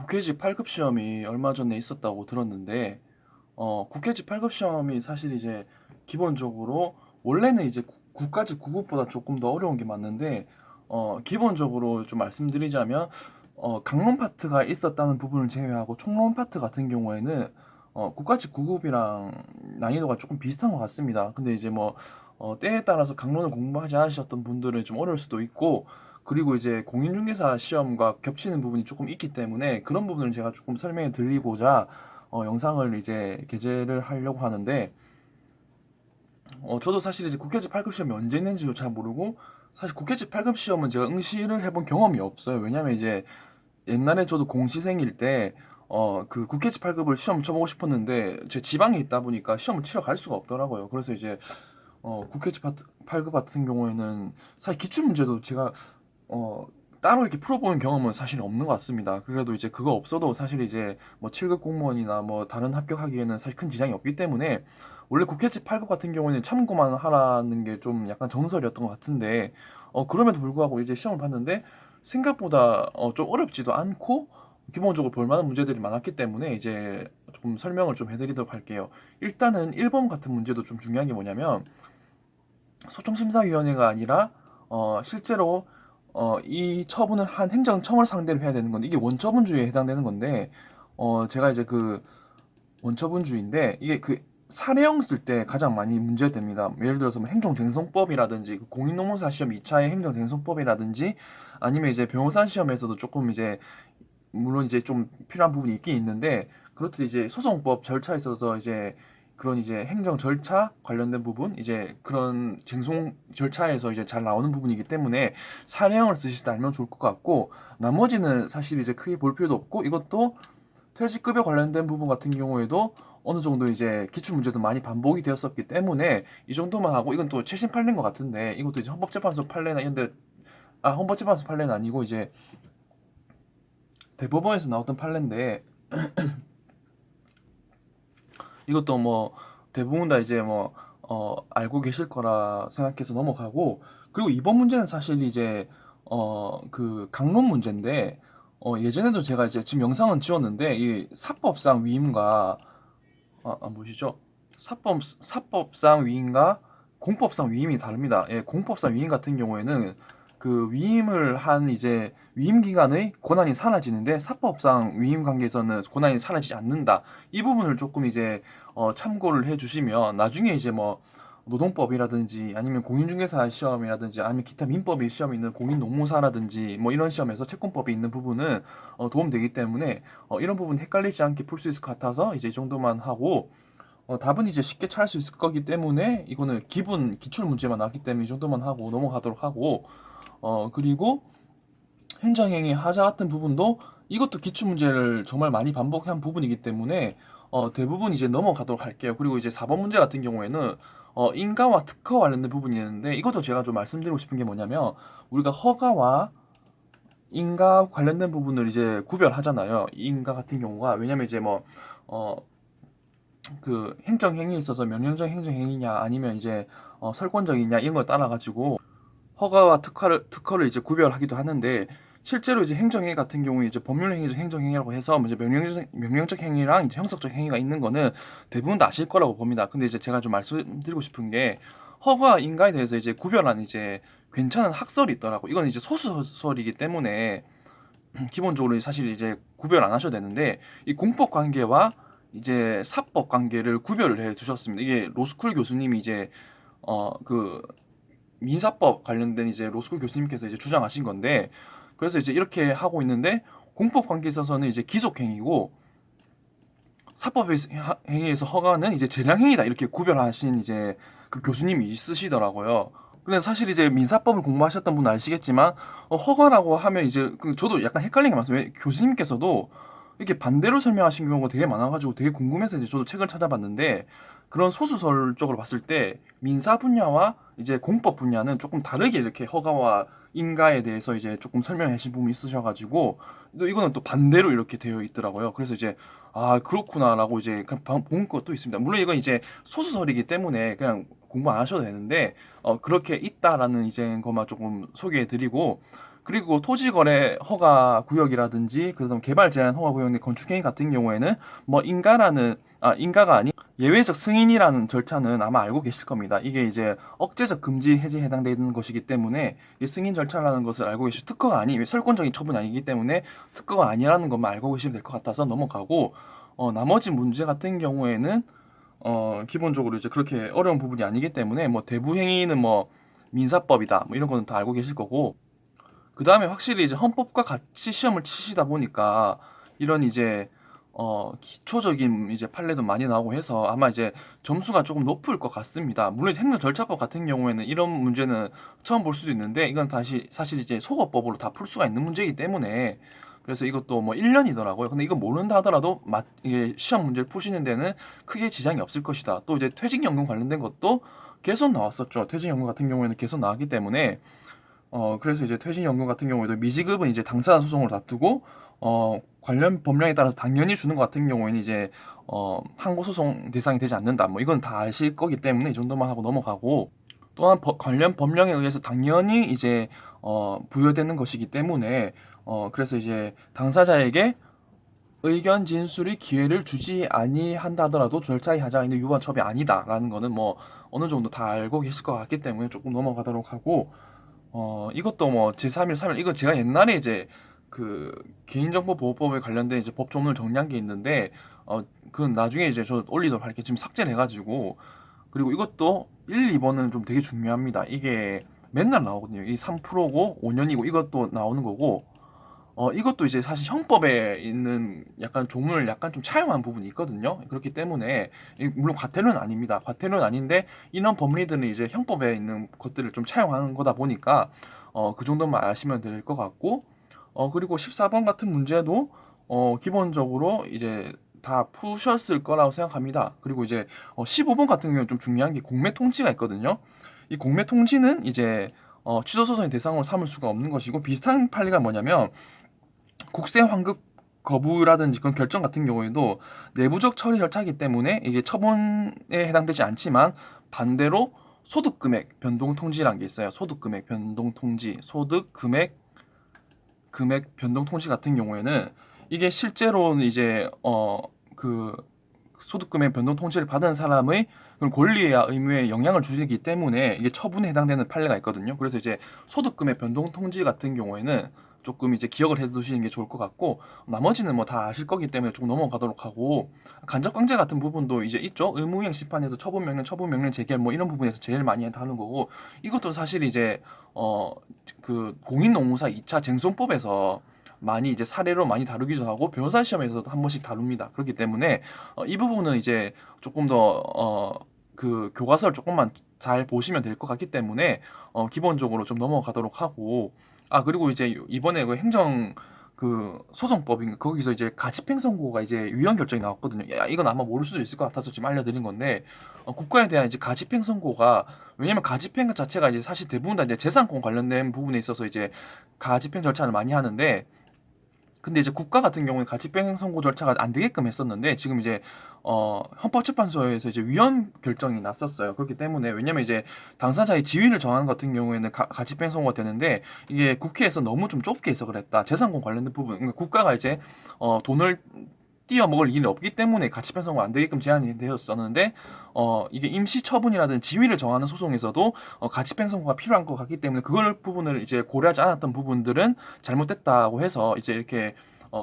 국회직 8급 시험이 얼마 전에 있었다고 들었는데, 국회직 8급 시험이 사실 이제 기본적으로 원래는 이제 국가직 9급보다 조금 더 어려운 게 맞는데, 기본적으로 좀 말씀드리자면, 강론 파트가 있었다는 부분을 제외하고 총론 파트 같은 경우에는 국가직 9급이랑 난이도가 조금 비슷한 것 같습니다. 근데 이제 뭐 때에 따라서 강론을 공부하지 않으셨던 분들은 좀 어려울 수도 있고, 그리고 이제 공인중개사 시험과 겹치는 부분이 조금 있기 때문에 그런 부분을 제가 조금 설명해 드리고자 영상을 이제 게재를 하려고 하는데, 저도 사실 이제 국회직 8급 시험이 언제 있는지도 잘 모르고, 사실 국회직 8급 시험은 제가 응시를 해본 경험이 없어요. 왜냐면 이제 옛날에 저도 공시생일 때 그 국회직 8급을 시험 쳐보고 싶었는데 제 지방에 있다 보니까 시험을 치러 갈 수가 없더라고요. 그래서 이제 국회직 8급 같은 경우에는 사실 기출 문제도 제가 어, 따로 이렇게 풀어보는 경험은 사실 없는 것 같습니다. 그래도 이제 그거 없어도 사실 이제 뭐 7급 공무원이나 뭐 다른 합격하기에는 사실 큰 지장이 없기 때문에, 원래 국회직 8급 같은 경우에는 참고만 하라는 게 좀 약간 정설이었던 것 같은데, 그럼에도 불구하고 이제 시험을 봤는데 생각보다 좀 어렵지도 않고 기본적으로 볼만한 문제들이 많았기 때문에 이제 조금 설명을 좀 해드리도록 할게요. 일단은 1번 같은 문제도 좀 중요한 게 뭐냐면, 소청심사위원회가 아니라 실제로 이 처분을 한 행정청을 상대로 해야 되는 건데, 이게 원처분주의에 해당되는 건데, 제가 이제 그 원처분주의인데 이게 그 사례형 쓸 때 가장 많이 문제됩니다. 예를 들어서 뭐 행정쟁송법이라든지 그 공인노무사 시험 2차의 행정쟁송법이라든지, 아니면 이제 변호사 시험에서도 조금 이제 물론 이제 좀 필요한 부분이 있긴 있는데, 그렇듯 이제 소송법 절차에 있어서 이제 그런 이제 행정 절차 관련된 부분, 이제 그런 쟁송 절차에서 이제 잘 나오는 부분이기 때문에 사례형을 쓰실 때 알면 좋을 것 같고, 나머지는 사실 이제 크게 볼 필요도 없고, 이것도 퇴직급여 관련된 부분 같은 경우에도 어느 정도 이제 기출 문제도 많이 반복이 되었었기 때문에 이 정도만 하고, 이건 또 최신 판례인 것 같은데 이것도 이제 헌법재판소 판례나 이런데, 헌법재판소 판례는 아니고 이제 대법원에서 나왔던 판례인데, 이것도 뭐 대부분 다 이제 뭐 알고 계실 거라 생각해서 넘어가고, 그리고 이번 문제는 사실 이제 그 강론 문제인데, 예전에도 제가 이제 지금 영상은 지웠는데 이 사법상 위임과 뭐시죠? 사법상 위임과 공법상 위임이 다릅니다. 예, 공법상 위임 같은 경우에는 그 위임을 한 이제 위임 기간의 권한이 사라지는데, 사법상 위임 관계에서는 권한이 사라지지 않는다. 이 부분을 조금 이제 참고를 해주시면 나중에 이제 뭐 노동법이라든지 아니면 공인중개사 시험이라든지 아니면 기타 민법의 시험이 있는 공인노무사라든지 뭐 이런 시험에서 채권법이 있는 부분은 도움되기 때문에 이런 부분 헷갈리지 않게 풀 수 있을 것 같아서 이제 이 정도만 하고, 답은 이제 쉽게 찾을 수 있을 거기 때문에 이거는 기본 기출 문제만 나왔기 때문에 이 정도만 하고 넘어가도록 하고, 그리고 행정행위 하자 같은 부분도 이것도 기출 문제를 정말 많이 반복한 부분이기 때문에 대부분 이제 넘어가도록 할게요. 그리고 이제 4번 문제 같은 경우에는 인가와 특허 관련된 부분이 있는데, 이것도 제가 좀 말씀드리고 싶은 게 뭐냐면, 우리가 허가와 인가 관련된 부분을 이제 구별하잖아요. 인가 같은 경우가, 왜냐면 이제 뭐 그 행정행위에 있어서 명령적 행정행위냐 아니면 이제 설권적이냐 이런 걸 따라 가지고 허가와 특허를 이제 구별하기도 하는데, 실제로 이제 행정행위 같은 경우에 이제 법률행위적 행정행위라고 해서 이제 명령적 행위랑 이제 형사적 행위가 있는 거는 대부분 다 아실 거라고 봅니다. 근데 이제 제가 좀 말씀드리고 싶은 게, 허가 인가에 대해서 이제 구별하는 이제 괜찮은 학설이 있더라고. 이건 이제 소수설이기 때문에 기본적으로 사실 이제 구별 안 하셔도 되는데, 이 공법 관계와 이제 사법 관계를 구별을 해 두셨습니다. 이게 로스쿨 교수님이 이제 그 민사법 관련된 이제 로스쿨 교수님께서 이제 주장하신 건데, 그래서 이제 이렇게 하고 있는데, 공법 관계에 있어서는 이제 기속 행위고 사법 행위에서 허가는 이제 재량 행위다, 이렇게 구별하신 이제 그 교수님이 있으시더라고요. 근데 사실 이제 민사법을 공부하셨던 분은 아시겠지만, 허가라고 하면 이제 저도 약간 헷갈린 게 많습니다. 교수님께서도 이렇게 반대로 설명하신 경우가 되게 많아가지고 되게 궁금해서 이제 저도 책을 찾아봤는데, 그런 소수설적으로 봤을 때 민사 분야와 이제 공법 분야는 조금 다르게 이렇게 허가와 인가에 대해서 이제 조금 설명해 주신 부분이 있으셔가지고, 또 이거는 또 반대로 이렇게 되어 있더라고요. 그래서 이제 그렇구나라고 이제 본 것도 있습니다. 물론 이건 이제 소수설이기 때문에 그냥 공부 안 하셔도 되는데, 그렇게 있다라는 이제 것만 조금 소개해 드리고, 그리고 토지거래 허가 구역이라든지 그다음 개발 제한 허가 구역 내 건축행위 같은 경우에는 뭐 인가가 아닌 예외적 승인이라는 절차는 아마 알고 계실 겁니다. 이게 이제 억제적 금지 해제에 해당되는 것이기 때문에 이 승인 절차라는 것을 알고 계시 특허가 아니 설권적인 처분이 아니기 때문에 특허가 아니라는 것만 알고 계시면 될 것 같아서 넘어가고 나머지 문제 같은 경우에는 기본적으로 이제 그렇게 어려운 부분이 아니기 때문에 뭐 대부행위는 뭐 민사법이다 뭐 이런 거는 다 알고 계실 거고 그 다음에 확실히 이제 헌법과 같이 시험을 치시다 보니까 이런 이제 기초적인 이제 판례도 많이 나오고 해서 아마 이제 점수가 조금 높을 것 같습니다. 물론 행정절차법 같은 경우에는 이런 문제는 처음 볼 수도 있는데 이건 다시 사실 이제 소거법으로 다 풀 수가 있는 문제이기 때문에 그래서 이것도 뭐 1년이더라고요. 근데 이거 모른다 하더라도 이게 시험 문제를 푸시는 데는 크게 지장이 없을 것이다. 또 이제 퇴직연금 관련된 것도 계속 나왔었죠. 퇴직연금 같은 경우에는 계속 나왔기 때문에 그래서 이제 퇴직연금 같은 경우에도 미지급은 이제 당사자 소송으로 다투고 관련 법령에 따라서 당연히 주는 것 같은 경우에는 이제 항고 소송 대상이 되지 않는다. 뭐 이건 다 아실 거기 때문에 이 정도만 하고 넘어가고 또한 관련 법령에 의해서 당연히 이제 부여되는 것이기 때문에 그래서 이제 당사자에게 의견 진술의 기회를 주지 아니한다 하더라도 절차의 하자가 있는 유관 첩이 아니다라는 거는 뭐 어느 정도 다 알고 계실 것 같기 때문에 조금 넘어가도록 하고 이것도 뭐 제3일, 3일 이거 제가 옛날에 이제 그 개인정보보호법에 관련된 이제 법 조문을 정리한 게 있는데 그건 나중에 이제 저 올리도록 할게 지금 삭제를 해가지고 그리고 이것도 1, 2번은 좀 되게 중요합니다. 이게 맨날 나오거든요. 이 3%고 5년이고 이것도 나오는 거고 이것도 이제 사실 형법에 있는 약간 조문을 약간 좀 차용한 부분이 있거든요. 그렇기 때문에 물론 과태료는 아닙니다. 과태료는 아닌데 이런 법리들은 이제 형법에 있는 것들을 좀 차용하는 거다 보니까 그 정도만 아시면 될 것 같고 그리고 14번 같은 문제도 기본적으로 이제 다 푸셨을 거라고 생각합니다. 그리고 이제 15번 같은 경우는 좀 중요한 게 공매 통지가 있거든요. 이 공매 통지는 이제 취소 소송의 대상으로 삼을 수가 없는 것이고 비슷한 판례가 뭐냐면 국세 환급 거부라든지 그런 결정 같은 경우에도 내부적 처리 절차이기 때문에 이게 처분에 해당되지 않지만 반대로 소득 금액 변동 통지라는 게 있어요. 소득 금액 변동 통지, 소득 금액 변동 통지 같은 경우에는 이게 실제로는 이제 그 소득 금액 변동 통지를 받은 사람의 그런 권리와 의무에 영향을 주기 때문에 이게 처분에 해당되는 판례가 있거든요. 그래서 이제 소득 금액 변동 통지 같은 경우에는 조금 이제 기억을 해두시는 게 좋을 것 같고 나머지는 뭐 다 아실 거기 때문에 조금 넘어가도록 하고 간접강제 같은 부분도 이제 있죠. 의무이행 심판에서 처분명령 재결 뭐 이런 부분에서 제일 많이 다루는 거고 이것도 사실 이제 그 공인노무사 2차 쟁송법에서 많이 이제 사례로 많이 다루기도 하고 변호사 시험에서도 한 번씩 다룹니다. 그렇기 때문에 이 부분은 이제 조금 더 그 교과서를 조금만 잘 보시면 될 것 같기 때문에 기본적으로 좀 넘어가도록 하고 그리고 이제 이번에 그 행정 그 소송법인가 거기서 이제 가집행 선고가 이제 위헌 결정이 나왔거든요. 이건 아마 모를 수도 있을 것 같아서 지금 알려드린 건데 국가에 대한 이제 가집행 선고가 왜냐면 가집행 자체가 이제 사실 대부분 다 이제 재산권 관련된 부분에 있어서 이제 가집행 절차를 많이 하는데 근데 이제 국가 같은 경우는 가집행 선고 절차가 안 되게끔 했었는데 지금 이제 헌법재판소에서 이제 위헌 결정이 났었어요. 그렇기 때문에 왜냐면 이제 당사자의 지위를 정하는 같은 경우에는 가집행 선고가 되는데 이게 국회에서 너무 좀 좁게 해석을 했다. 재산권 관련된 부분, 그러니까 국가가 이제 돈을 띄어먹을 일이 없기 때문에 가치편 선고가 안 되게끔 제한이 되었었는데 이게 임시 처분이라든 지위를 정하는 소송에서도 가치편 선고가 필요한 것 같기 때문에 그걸 부분을 이제 고려하지 않았던 부분들은 잘못됐다고 해서 이제 이렇게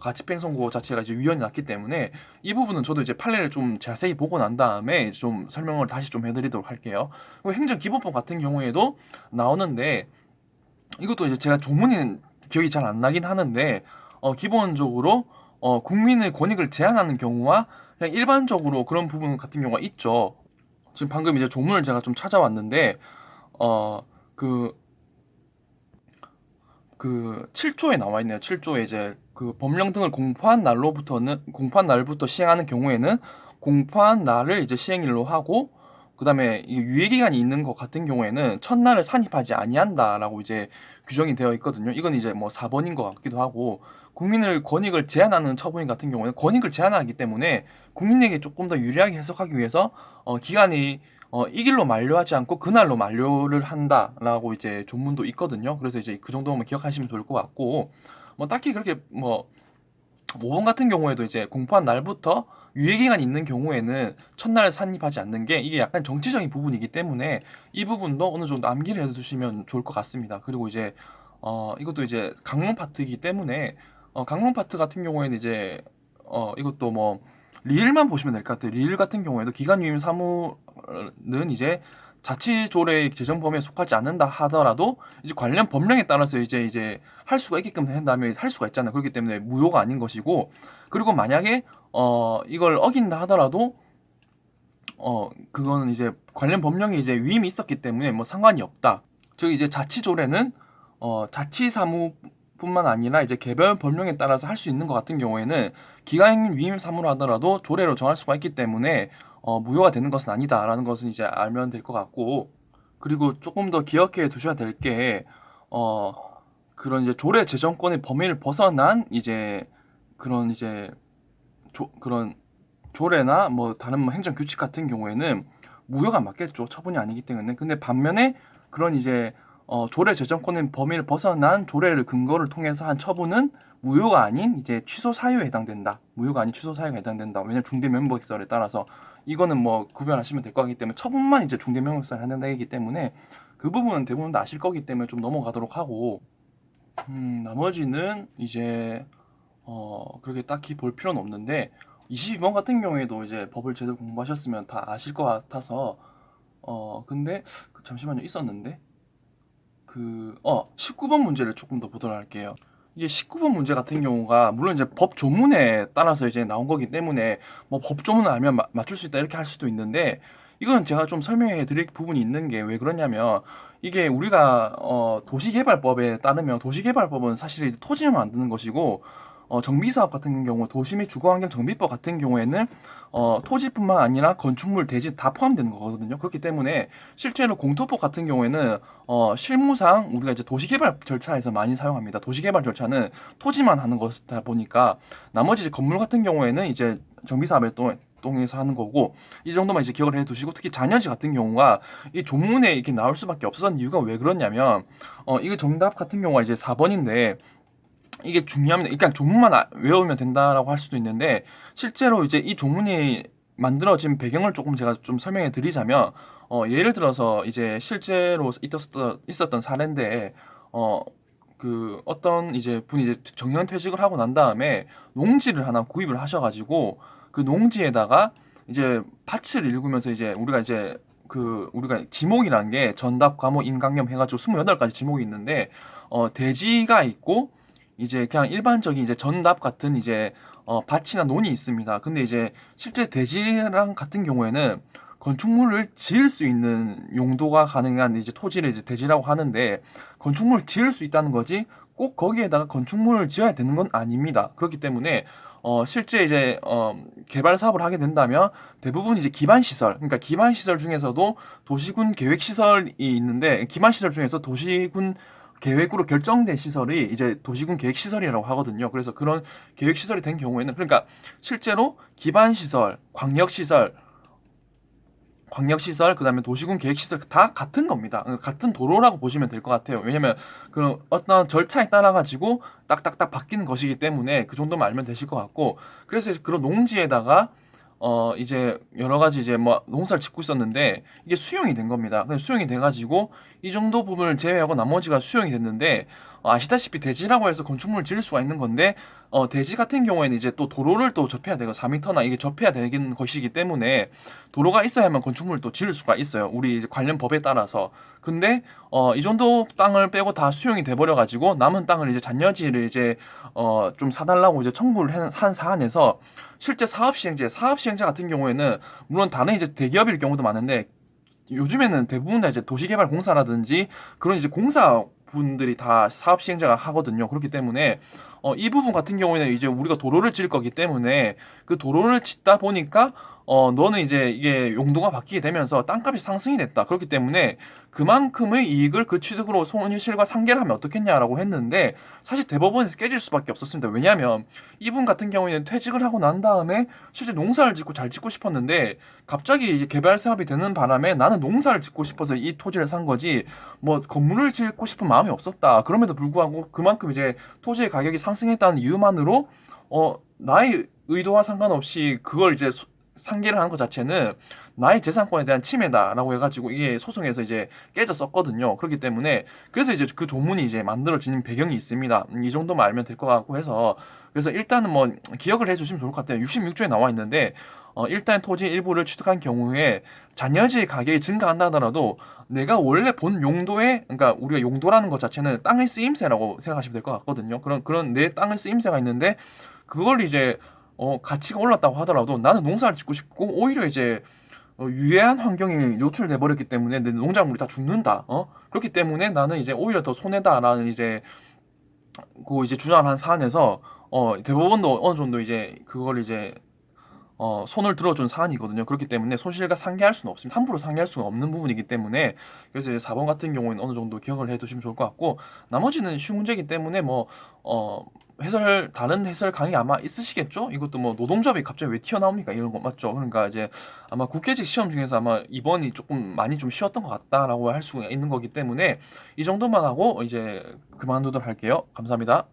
가치편 선고 자체가 이제 위헌이 났기 때문에 이 부분은 저도 이제 판례를 좀 자세히 보고 난 다음에 좀 설명을 다시 좀 해드리도록 할게요. 그리고 행정기본법 같은 경우에도 나오는데 이것도 이제 제가 조문은 기억이 잘 안 나긴 하는데 기본적으로 국민의 권익을 제한하는 경우와 그냥 일반적으로 그런 부분 같은 경우가 있죠. 지금 방금 이제 조문을 제가 좀 찾아왔는데 그 7조에 나와 있네요. 7조에 이제 그 법령 등을 공포한 날부터 시행하는 경우에는 공포한 날을 이제 시행일로 하고 그다음에 유예 기간이 있는 것 같은 경우에는 첫날을 산입하지 아니한다라고 이제 규정이 되어 있거든요. 이건 이제 뭐 4번인 것 같기도 하고 국민을 권익을 제한하는 처분 같은 경우에는 권익을 제한하기 때문에 국민에게 조금 더 유리하게 해석하기 위해서 기간이 이 길로 만료하지 않고 그날로 만료를 한다라고 이제 조문도 있거든요. 그래서 이제 그 정도만 기억하시면 좋을 것 같고, 뭐 딱히 그렇게 뭐 5번 같은 경우에도 이제 공포한 날부터 유예기간이 있는 경우에는 첫날 산입하지 않는 게 이게 약간 정치적인 부분이기 때문에 이 부분도 어느 정도 암기를 해두시면 좋을 것 같습니다. 그리고 이제 이것도 이제 강론 파트이기 때문에 강론 파트 같은 경우에는 이제 이것도 뭐 리을만 보시면 될 것 같아요. 리을 같은 경우에도 기간 유임 사무는 이제 자치조례 제정 범위에 속하지 않는다 하더라도 이제 관련 법령에 따라서 이제 할 수가 있게끔 한다면 할 수가 있잖아요. 그렇기 때문에 무효가 아닌 것이고, 그리고 만약에 이걸 어긴다 하더라도 그거는 이제 관련 법령이 이제 위임이 있었기 때문에 뭐 상관이 없다. 즉 이제 자치조례는 자치사무뿐만 아니라 이제 개별 법령에 따라서 할 수 있는 것 같은 경우에는 기간 위임 사무를 하더라도 조례로 정할 수가 있기 때문에 무효가 되는 것은 아니다라는 것은 이제 알면 될 것 같고, 그리고 조금 더 기억해 두셔야 될 게 그런 이제 조례 제정권의 범위를 벗어난 이제 그런 이제 그런 조례나 뭐 다른 뭐 행정 규칙 같은 경우에는 무효가 맞겠죠. 처분이 아니기 때문에. 근데 반면에 그런 이제 조례 제정권의 범위를 벗어난 조례를 근거를 통해서 한 처분은 무효가 아닌 이제 취소 사유에 해당된다. 무효가 아닌 취소 사유가 해당된다. 왜냐면 중대명백설에 따라서 이거는 뭐 구별하시면 될 거기 때문에 처분만 이제 중대명백설에 해당되기 때문에 그 부분은 대부분 다 아실 거기 때문에 좀 넘어가도록 하고, 나머지는 이제 그렇게 딱히 볼 필요는 없는데 22번 같은 경우에도 이제 법을 제대로 공부하셨으면 다 아실 것 같아서 근데 잠시만요, 있었는데 19번 문제를 조금 더 보도록 할게요. 이게 19번 문제 같은 경우가 물론 이제 법 조문에 따라서 이제 나온 거기 때문에 뭐 법 조문을 알면 맞출 수 있다 이렇게 할 수도 있는데, 이건 제가 좀 설명해 드릴 부분이 있는 게 왜 그러냐면, 이게 우리가 도시개발법에 따르면 도시개발법은 사실 이제 토지를 만드는 것이고, 정비사업 같은 경우 도시 및 주거환경정비법 같은 경우에는 토지뿐만 아니라 건축물, 대지 다 포함되는 거거든요. 그렇기 때문에 실제로 공토법 같은 경우에는 실무상 우리가 이제 도시개발 절차에서 많이 사용합니다. 도시개발 절차는 토지만 하는 것이다 보니까 나머지 이제 건물 같은 경우에는 이제 정비사업에 또 통해서 하는 거고, 이 정도만 이제 기억을 해두시고, 특히 잔여지 같은 경우가 이 조문에 이렇게 나올 수밖에 없었던 이유가 왜 그러냐면 이거 정답 같은 경우가 이제 4번인데 이게 중요합니다. 그냥 조문만 외우면 된다라고 할 수도 있는데, 실제로 이제 이 조문이 만들어진 배경을 조금 제가 좀 설명해 드리자면, 예를 들어서 이제 실제로 있었던 사례인데, 어떤 이제 분이 이제 정년퇴직을 하고 난 다음에 농지를 하나 구입을 하셔가지고 그 농지에다가 이제 밭을 일구면서 이제 우리가 지목이라는 게 전답, 과목, 인강염 해가지고 28가지 지목이 있는데, 대지가 있고 이제 그냥 일반적인 이제 전답 같은 이제 밭이나 논이 있습니다. 근데 이제 실제 대지랑 같은 경우에는 건축물을 지을 수 있는 용도가 가능한 이제 토지를 이제 대지라고 하는데, 건축물을 지을 수 있다는 거지 꼭 거기에다가 건축물을 지어야 되는 건 아닙니다. 그렇기 때문에 실제 이제 개발 사업을 하게 된다면 대부분 이제 기반 시설, 그러니까 기반 시설 중에서도 도시군 계획 시설이 있는데, 기반 시설 중에서 도시군 계획으로 결정된 시설이 이제 도시군 계획 시설이라고 하거든요. 그래서 그런 계획 시설이 된 경우에는, 그러니까 실제로 기반 시설, 광역시설, 그다음에 도시군 계획시설 다 같은 겁니다. 같은 도로라고 보시면 될 것 같아요. 왜냐면 그런 어떤 절차에 따라 가지고 딱딱딱 바뀌는 것이기 때문에 그 정도만 알면 되실 것 같고, 그래서 그런 농지에다가 이제 여러 가지 이제 뭐 농사를 짓고 있었는데 이게 수용이 된 겁니다. 그래서 수용이 돼가지고 이 정도 부분을 제외하고 나머지가 수용이 됐는데, 아시다시피 대지라고 해서 건축물을 지을 수가 있는 건데 대지 같은 경우에는 이제 또 도로를 또 접해야 되고 4m나 이게 접해야 되는 것이기 때문에 도로가 있어야만 건축물을 또 지을 수가 있어요. 우리 이제 관련 법에 따라서. 근데 이 정도 땅을 빼고 다 수용이 돼버려 가지고 남은 땅을 이제 잔여지를 이제 좀 사달라고 이제 청구를 한 사안에서, 실제 사업 시행자 같은 경우에는 물론 다른 이제 대기업일 경우도 많은데 요즘에는 대부분 다 이제 도시개발공사라든지 그런 이제 공사분들이 다 사업 시행자가 하거든요. 그렇기 때문에 이 부분 같은 경우에는 이제 우리가 도로를 질 거기 때문에 그 도로를 짓다 보니까 너는 이제 이게 용도가 바뀌게 되면서 땅값이 상승이 됐다. 그렇기 때문에 그만큼의 이익을 그 취득으로 손실과 상계를 하면 어떻겠냐라고 했는데 사실 대법원에서 깨질 수밖에 없었습니다. 왜냐하면 이분 같은 경우에는 퇴직을 하고 난 다음에 실제 농사를 짓고 잘 짓고 싶었는데 갑자기 이제 개발 사업이 되는 바람에 나는 농사를 짓고 싶어서 이 토지를 산 거지 뭐 건물을 짓고 싶은 마음이 없었다. 그럼에도 불구하고 그만큼 이제 토지의 가격이 상승했다는 이유만으로 나의 의도와 상관없이 그걸 이제 상계를 하는 것 자체는 나의 재산권에 대한 침해다라고 해가지고 이게 소송에서 이제 깨졌었거든요. 그렇기 때문에 그래서 이제 그 조문이 이제 만들어지는 배경이 있습니다. 이 정도만 알면 될 것 같고 해서 그래서 일단은 뭐 기억을 해주시면 좋을 것 같아요. 66조에 나와 있는데 일단 토지 일부를 취득한 경우에 잔여지의 가격이 증가한다 하더라도 내가 원래 본 용도에 그러니까 우리가 용도라는 것 자체는 땅의 쓰임새라고 생각하시면 될 것 같거든요. 그런 내 땅의 쓰임새가 있는데 그걸 이제 가치가 올랐다고 하더라도 나는 농사를 짓고 싶고 오히려 이제 유해한 환경이 노출돼 버렸기 때문에 내 농작물이 다 죽는다. 그렇기 때문에 나는 이제 오히려 더 손해다라는 이제 그 이제 주장을 한 사안에서 대법원도 어느 정도 이제 그걸 이제 손을 들어준 사안이거든요. 그렇기 때문에 손실과 상계할 수는 없습니다. 함부로 상계할 수가 없는 부분이기 때문에 그래서 이제 4번 같은 경우에는 어느 정도 기억을 해두시면 좋을 것 같고 나머지는 쉬운 문제이기 때문에 뭐 다른 해설 강의 아마 있으시겠죠? 이것도 뭐 노동조합이 갑자기 왜 튀어나옵니까? 이런 거 맞죠? 그러니까 이제 아마 국회직 시험 중에서 아마 이번이 조금 많이 좀 쉬웠던 것 같다라고 할 수가 있는 거기 때문에 이 정도만 하고 이제 그만두도록 할게요. 감사합니다.